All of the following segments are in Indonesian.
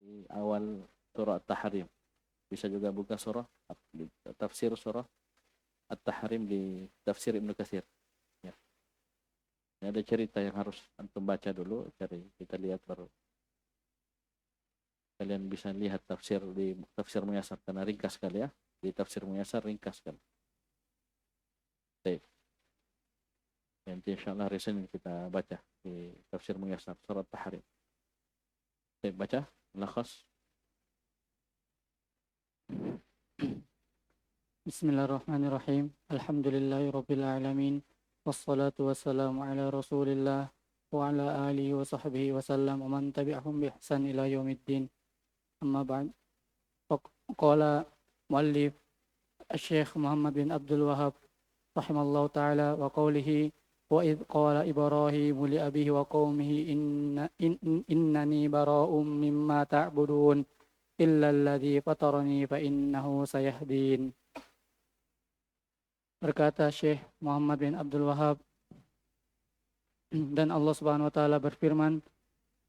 di awal surah At-Tahrim. Bisa juga buka tafsir surah At-Tahrim di tafsir Ibnu Katsir. Ya. Ini ada cerita yang harus antum baca dulu, cari kita lihat baru. Kalian bisa lihat tafsir di tafsir Muyassar karena ringkas sekali ya. Di tafsir Muyassar ringkas sekali. Baik. Nanti insyaallah hari Senin kita baca di tafsir Muyassar surah At-Tahrim. Baik, baca lakhas. Bismillahirrahmanirrahim. Alhamdulillahirabbil alamin. Wassalatu wassalamu ala Rasulillah wa ala alihi wa sahbihi wa sallam wa man tabi'ahum bi ihsan ila yaumiddin. Amma ba'd. Qala muallif Syekh Muhammad bin Abdul Wahhab rahimallahu taala wa qawlihi wa idh qala Ibrahim li abihi wa qaumihi innani bara'um mimma ta'budun illa alladhi fatarani fa innahu sayahdin. Berkata Syekh Muhammad bin Abdul Wahhab, dan Allah Subhanahu wa taala berfirman,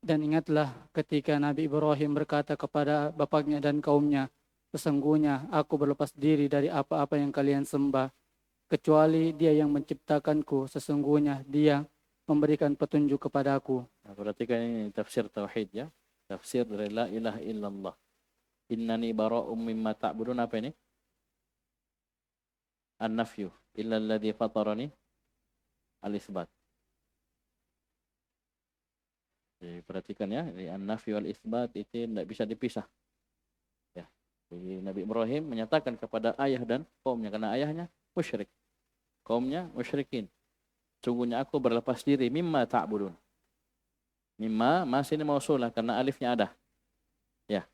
dan ingatlah ketika Nabi Ibrahim berkata kepada bapaknya dan kaumnya, sesungguhnya aku berlepas diri dari apa-apa yang kalian sembah, kecuali Dia yang menciptakanku, sesungguhnya Dia memberikan petunjuk kepadaku. Nah, perhatikan ini tafsir tauhid ya. Tafsir dari la ilaha illallah. Innani bara'um mimma ta'budun, apa ini? An-nafyu illa alladhi fatarani al-isbat. Jadi perhatikan ya, an-nafyu al-isbat itu tidak bisa dipisah. Ya. Jadi Nabi Ibrahim menyatakan kepada ayah dan kaumnya, karena ayahnya musyrik, kaumnya musyrikin. Sungguhnya aku berlepas diri mimma ta'budun. Mimma masih ini mausulah karena alifnya ada. Ya.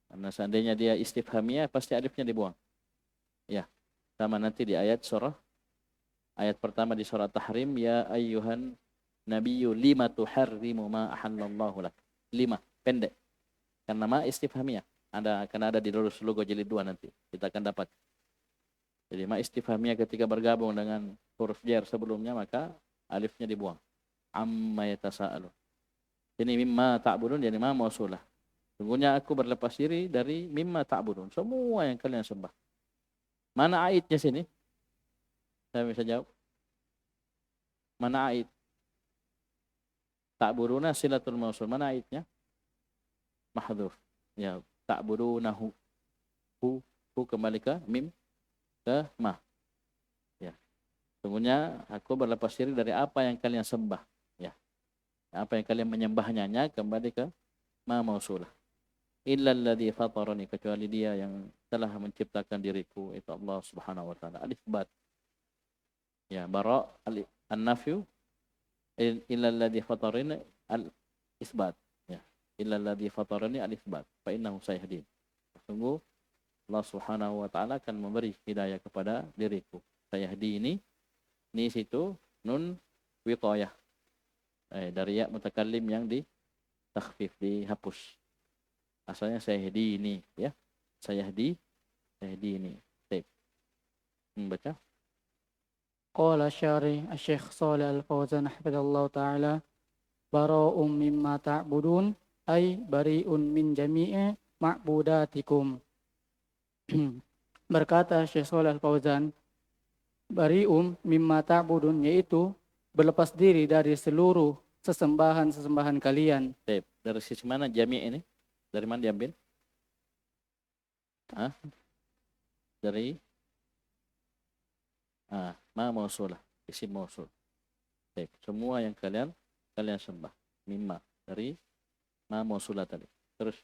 Karena seandainya dia istifhamiyah pasti alifnya dibuang. Ya. Sama nanti di ayat pertama di surah Tahrim, ya ayyuhan nabiyyu lima tuharrimu ma ahallallahu lak. 5 pendek. Karena ma istifhamiyah. Karena ada di logo jilid 2 nanti. Kita akan dapat. Jadi ma istifhamiyah ketika bergabung dengan huruf jar sebelumnya maka alifnya dibuang. Amma yatasaalun. Ini mimma ta'budun jadi ma mausulah. Sungguhnya aku berlepas diri dari mimma ta'budun. Semua yang kalian sembah. Mana aidnya sini? Saya bisa jawab. Mana aid? Ta'buduna silatul mausul. Mana aidnya? Mahdhuf. Ya, ta'budunahu. Hu kembali ke mim ke ma. Ya. Sungguhnya aku berlepas diri dari apa yang kalian sembah. Ya. Apa yang kalian menyembahnya kembali ke ma mausulah. Illa alladhi fatarani, kecuali Dia yang telah menciptakan diriku, itu Allah Subhanahu wa taala. Al-itsbat. Ya, bara an-nafyu illa alladhi fatarani al-itsbat. Ya. Illa alladhi fatarani al-itsbat. Fa innahu sayahdin. Sungguh Allah Subhanahu wa taala akan memberi hidayah kepada diriku. Sayahdini ini situ nun wiqayah. Dari ya mutakallim yang di takhfif, dihapus. Asalnya sayahdini ya. Sayahdini. Baik. Membaca. Qala syarih Syekh Shalih Al-Fauzan hafizallahu taala, bara'um mimma ta'budun ay bari'un min jami'i ma'budatikum. Berkata Syekh Shalih Al-Fauzan, bari'um mimma ta'budun yaitu berlepas diri dari seluruh sesembahan kalian. Baik. Dari sisi mana jami' ini? Dari mana diambil? Dari ma mausulah, isim mausul. Baik, semua yang kalian sembah. Mimma, dari ma mausulah tadi. Terus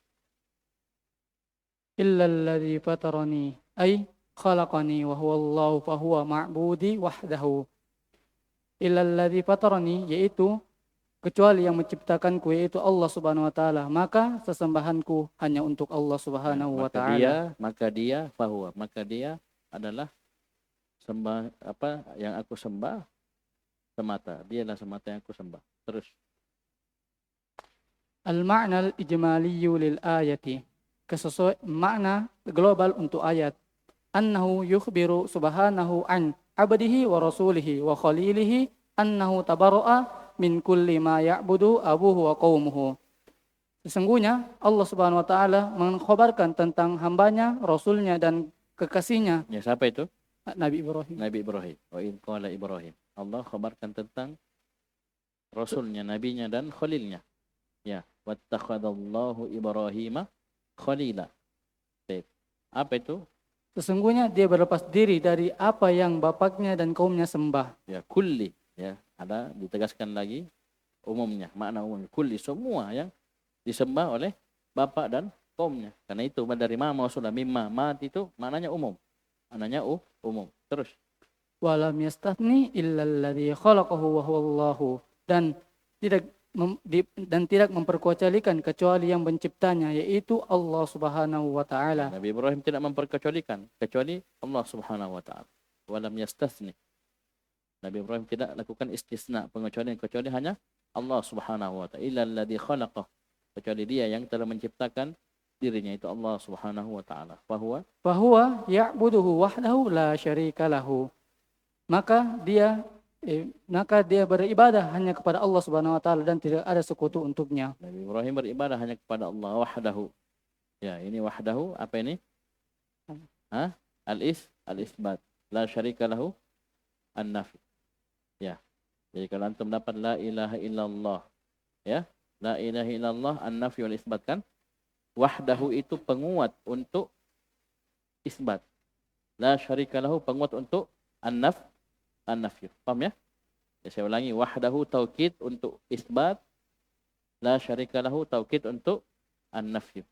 illa alladhi fatarani ay khalaqani wa huwa Allah fa huwa ma'budi wahdahu. Illa alladhi fatarani yaitu kecuali yang menciptakanku, yaitu Allah Subhanahu wa taala, maka sesembahanku hanya untuk Allah Subhanahu wa taala. Maka dia adalah sembah yang aku sembah semata. Dialah semata yang aku sembah. Terus Al-ma'na al-ijmaliyyu lil ayati, kesesuaian makna global untuk ayat. Annahu yukhbiru subhanahu an abdihi wa rasulihi wa khalilihi annahu tabarra'a min kulli ma ya'budu abuhu wa qaumuhu. Sesungguhnya Allah Subhanahu wa taala mengkhabarkan tentang hambanya, rasulnya dan kekasihnya Ya, siapa itu? Nabi Ibrahim. Nabi Ibrahim. Wa idh qala Ibrahim. Allah khabarkan tentang rasulnya, nabinya dan khalilnya. Ya, wattakhadallahu Ibrahima khalila. Baik. Apa itu? Sesungguhnya dia berlepas diri dari apa yang bapaknya dan kaumnya sembah. Ya, kulli. Ya, ada ditegaskan lagi umumnya, makna umumnya. Kulli, semua yang disembah oleh bapak dan kaumnya. Karena itu dari ma sudah mimma mat itu maknanya umum. Maknanya umum. Terus Walam yastathni illa alladhi khalaqahu wa huwallahu. Dan tidak memperkecualikan kecuali yang menciptanya, yaitu Allah Subhanahu wa taala. Nabi Ibrahim tidak memperkecualikan kecuali Allah Subhanahu wa taala. Walam yastathni. Nabi Ibrahim tidak lakukan istisna, pengecualian, kecuali hanya Allah Subhanahu wa taala. Illa alladhi khalaqah. Kecuali dia yang telah menciptakan dirinya, itu Allah Subhanahu wa taala. Fahuwa ya'buduhu wahdahu la syarika lahu. Maka dia beribadah hanya kepada Allah Subhanahu wa taala dan tidak ada sekutu untuknya. Nabi Ibrahim beribadah hanya kepada Allah wahdahu. Ya, ini wahdahu apa ini? Al-isbat. La syarika lahu an-nafi. Ya. Jadi kalau antum dapat la ilaha illallah, ya. La ilaha illallah an-nafi wal isbat kan? Wahdahu itu penguat untuk isbat. La syarika lahu penguat untuk an-nafy. Paham ya? Ya, saya ulangi, wahdahu taukid untuk isbat, la syarika lahu taukid untuk an-nafy.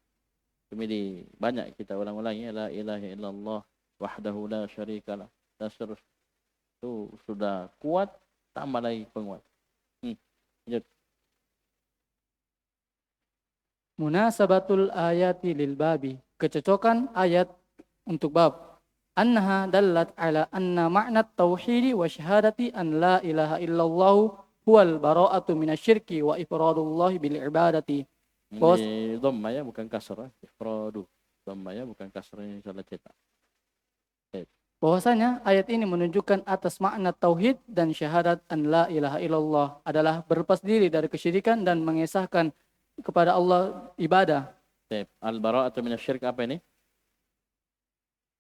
Kemudian banyak kita ulang-ulangi, la ilaha illallah wahdahu la syarika lah. Dan seterusnya. Itu sudah kuat, tambah lagi penguat. Lanjut. Munasabatul ayati lil babi. Kecocokan ayat untuk bab. Annaha dallat ala anna ma'na tauhidi wa syahadati an la ilaha illallah huwal bara'atu minasyirki wa ifradullahi bil ibadati. Ini dhamma ya, bukan kasrah. Ifradu. Dhamma ya, bukan kasrah, ini salah cetak. Bahwasanya ayat ini menunjukkan atas makna tauhid dan syahadat an la ilaha illallah adalah berlepas diri dari kesyirikan dan mengesahkan kepada Allah ibadah. Al-bara'atu minasyirk apa ini?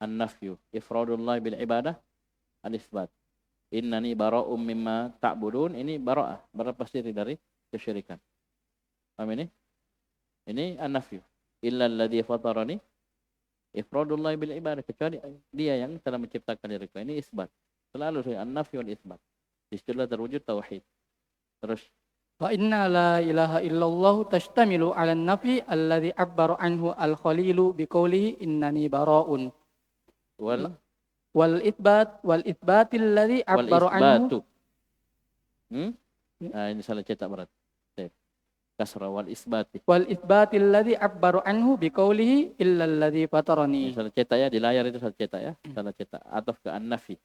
An-nafyu, ifradullah bil ibadah, al-isbat. Innani bara'um mimma ta'budun, ini bara'ah, berlepas diri dari kesyirikan. Paham ini? Ini an-nafyu. Illa alladhi fatarani, ifradullah bil ibadah, kecuali dia yang telah menciptakan diriku. Ini isbat. Selalu an-nafyu wal isbat. Istilah terwujud tauhid. Terus Wa inna la ilaha illallah tashtamilu ala nafi alladhi abbaru anhu al-khalilu biqaulihi innani bara'un. Wal itbatil ladzi abbaru anhu. Ini salah cetak berat. Kasra wal isbati. Wal itbatil ladzi abbaru anhu biqaulihi illa alladzi fatarani. Ini salah cetak ya, di layar itu salah cetak ya. Salah cetak ataf ke an-nafi.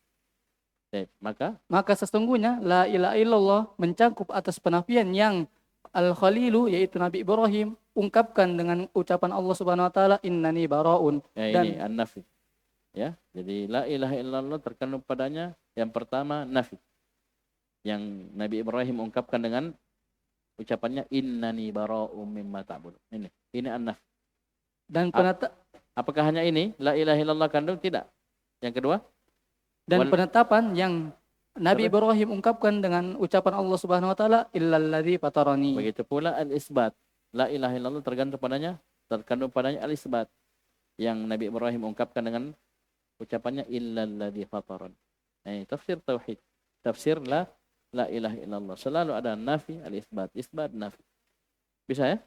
Maka sesungguhnya la ilaha illallah mencakup atas penafian yang al-khalilu yaitu Nabi Ibrahim ungkapkan dengan ucapan Allah Subhanahu wa taala innani bara'un. Ya, ini an-nafi. Ya, jadi la ilaha illallah terkandung padanya yang pertama nafi. Yang Nabi Ibrahim ungkapkan dengan ucapannya innani bara'um mimma ta'budun. Ini an-nafi. Dan apakah hanya ini la ilaha illallah kandung? Tidak. Yang kedua? Dan penetapan yang Nabi Ibrahim ungkapkan dengan ucapan Allah Subhanahu wa taala illal ladzi fatarani. Begitu pula al-isbat. La ilaha illallah terkandung padanya al-isbat. Yang Nabi Ibrahim ungkapkan dengan ucapannya illal ladzi fatarani. Tafsir tauhid. Tafsir la ilaha illallah. Selalu ada nafi al-isbat, isbat nafi. Bisa ya?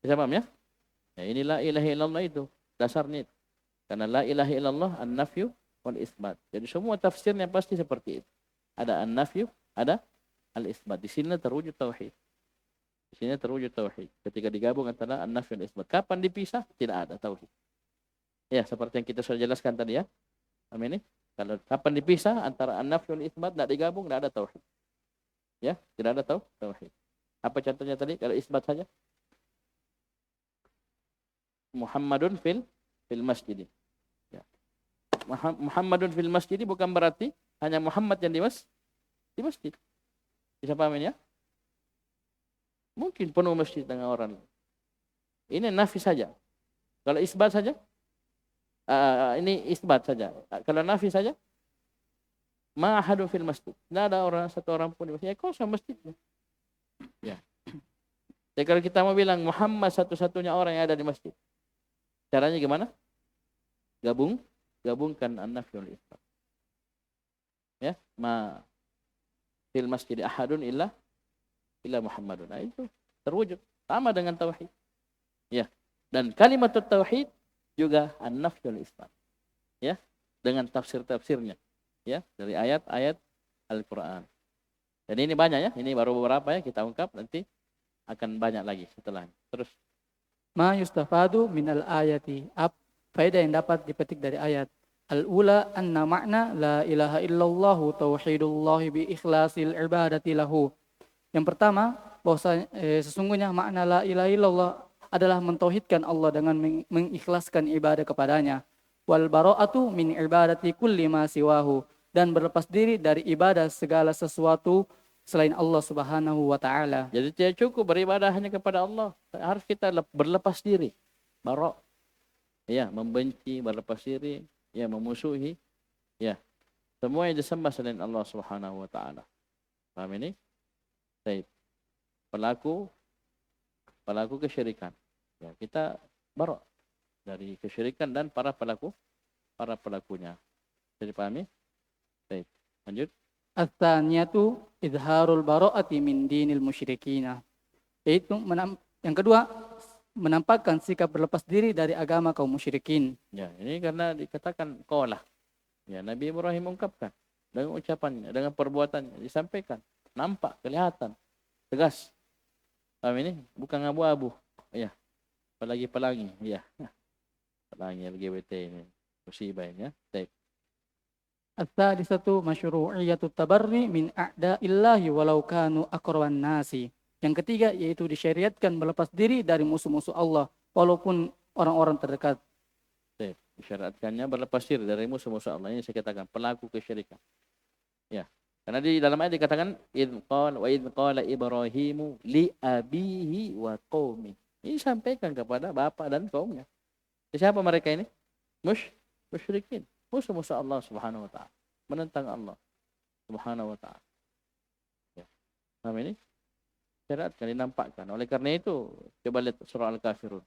Bisa paham ya? Ini la ilaha illallah itu dasarnya. Karena la ilaha illallah an-nafyu wal isbat. Jadi semua tafsirnya pasti seperti itu. Ada an-nafyu, ada al-isbat. Di sini terwujud tauhid. Ketika digabung antara an-nafyu dan isbat. Kapan dipisah? Tidak ada tauhid. Ya, seperti yang kita sudah jelaskan tadi ya. Amin. Kalau kapan dipisah antara an-nafyu dan isbat, tidak digabung, tidak ada tauhid. Ya, tidak ada tauhid. Apa contohnya tadi? Kalau isbat saja. Muhammadun fil masjid. Ya. Muhammadun fil masjid bukan berarti hanya Muhammad yang di masjid. Bisa pahamin ya? Mungkin penuh masjid dengan orang. Ini nafi saja. Kalau isbat saja, ini isbat saja. Kalau nafi saja, ma ahadun fil masjid. Tidak ada satu orang pun di masjid. Ya kosong masjidnya. Ya. Jadi kalau kita mau bilang Muhammad satu-satunya orang yang ada di masjid, caranya gimana? Gabungkan an-nafi wal isbat. Ya, ma fil masjid ahadun illa Muhammadun. Nah, itu terwujud sama dengan tauhid. Ya. Dan kalimat tauhid juga an-nafi wal isbat. Ya, dengan tafsir-tafsirnya. Ya, dari ayat-ayat Al-Qur'an. Dan ini banyak ya, ini baru beberapa ya kita ungkap, nanti akan banyak lagi setelahnya. Terus Ma yustafadu minal ayati. Faedah yang dapat dipetik dari ayat. Al-ula anna makna la ilaha illallahu tauhidullahi bi ikhlasil ibadati lahu. Yang pertama, bahwa sesungguhnya makna la ilaha illallah adalah mentauhidkan Allah dengan mengikhlaskan ibadah kepadanya. Wal bara'atu min ibadati kulli ma siwahu, dan berlepas diri dari ibadah segala sesuatu selain Allah Subhanahu wa taala. jadi tidak cukup beribadah hanya kepada Allah. Harus kita berlepas diri. Bara', ya, membenci, berlepas diri, ya, memusuhi, ya. Semua yang disembah selain Allah Subhanahu wa taala. Paham ini? Baik. Pelaku kesyirikan. Ya, kita bara' dari kesyirikan dan para pelakunya. Jadi pahami? Baik. Lanjut. Ats-tsaniyatu idharul bara'ati min dinil musyrikina. Yaitu yang kedua, menampakkan sikap berlepas diri dari agama kaum musyrikin. Ya, ini karena dikatakan qala. Ya, Nabi Ibrahim ungkapkan dengan ucapannya, dengan perbuatannya disampaikan, nampak, kelihatan, tegas. Paham ini? Bukan abu-abu. Ya. Apalagi pelangi, ya. Pelangi LGBT ini. Musibah ini ya. Baik. Ats-tsalisatu masyru'iyatu tabarri min a'da'illahi walau kanu aqraban nasi. Yang ketiga yaitu disyariatkan melepas diri dari musuh-musuh Allah walaupun orang-orang terdekat. Baik. Disyaratkannya berlepas diri dari musuh-musuh Allah. Ini saya katakan pelaku kesyirikan. Ya. Karena di dalam ayat dikatakan idz qala Ibrahimu li abihi wa qaumi. Ini sampaikan kepada bapak dan kaumnya. Siapa mereka ini? Musyrikin. Musuh-musuh Allah Subhanahu wa taala. Menentang Allah Subhanahu wa taala. Ya. Paham ini? Syaratkan, dinampakkan. Oleh karena itu, coba lihat surah Al-Kafirun.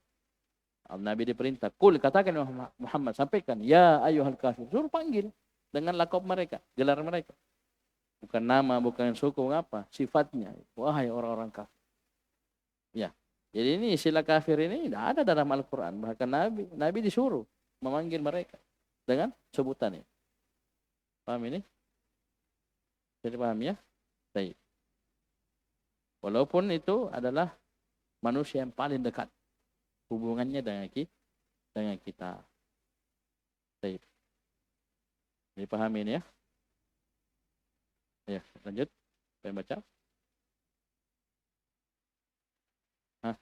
Nabi diperintah, kul, katakan Muhammad, sampaikan, ya ayyuhal kafir. Suruh panggil dengan lakop mereka, gelar mereka. Bukan nama, bukan suku, apa, sifatnya. Wahai orang-orang kafir. Ya. Jadi ini istilah kafir ini tidak ada dalam Al-Quran. Bahkan Nabi disuruh memanggil mereka dengan sebutan ini. Paham ini? Jadi paham ya? Baik. Walaupun itu adalah manusia yang paling dekat hubungannya dengan kita. Baik. Jadi paham ini ya? Ya, lanjut. Saya baca. Hah?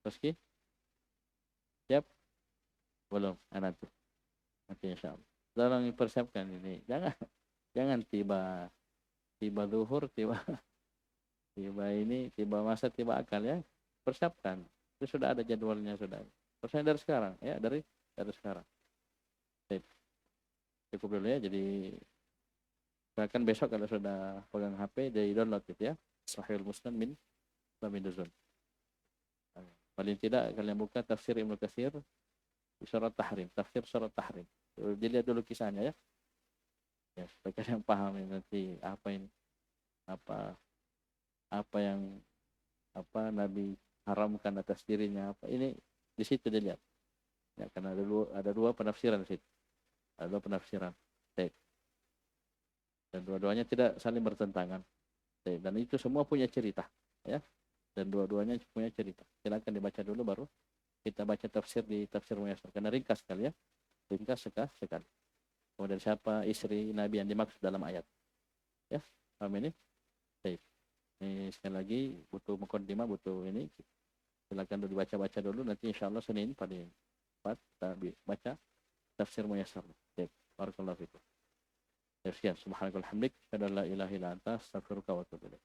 Rizky? Siap? Belum. Nanti. Oke, insyaallah. Tolong persiapkan ini. Jangan tiba zuhur, tiba masa, tiba akal ya. Persiapkan. Itu sudah ada jadwalnya sudah. Persiapkan dari sekarang ya, dari sekarang. Baik. Cukup dulu ya. Jadi bahkan besok kalau sudah pegang HP, dari download gitu ya. Sahihul Muslim min Nuzul. Paling tidak kalian buka tafsir Ibnu Katsir surat Tahrim, tafsir surat Tahrim. Dilihat dulu kisahnya ya. Ya, supaya kalian paham nanti apa yang Nabi haramkan atas dirinya, apa ini di situ dilihat. Ya, karena ada dua penafsiran di situ. Ada dua penafsiran. Baik. Dan dua-duanya tidak saling bertentangan. Baik. Dan itu semua punya cerita, ya. Dan dua-duanya punya cerita. Silakan dibaca dulu baru kita baca tafsir di tafsir Muyassar. Karena ringkas sekali ya. Ringkas sekali. Kemudian siapa istri Nabi yang dimaksud dalam ayat. Ya, paham ini? Baik. Ini sekali lagi butuh mukaddimah, butuh ini. Silakan dulu dibaca-baca dulu. Nanti insyaallah Senin paling 4 kita baca tafsir Muyassar. Baik. Barakallahu fikum. Sekian. Subhanakallahumma wa bihamdik. Asyhadu an la ilaha illa anta astaghfiruka wa atubu ilaik.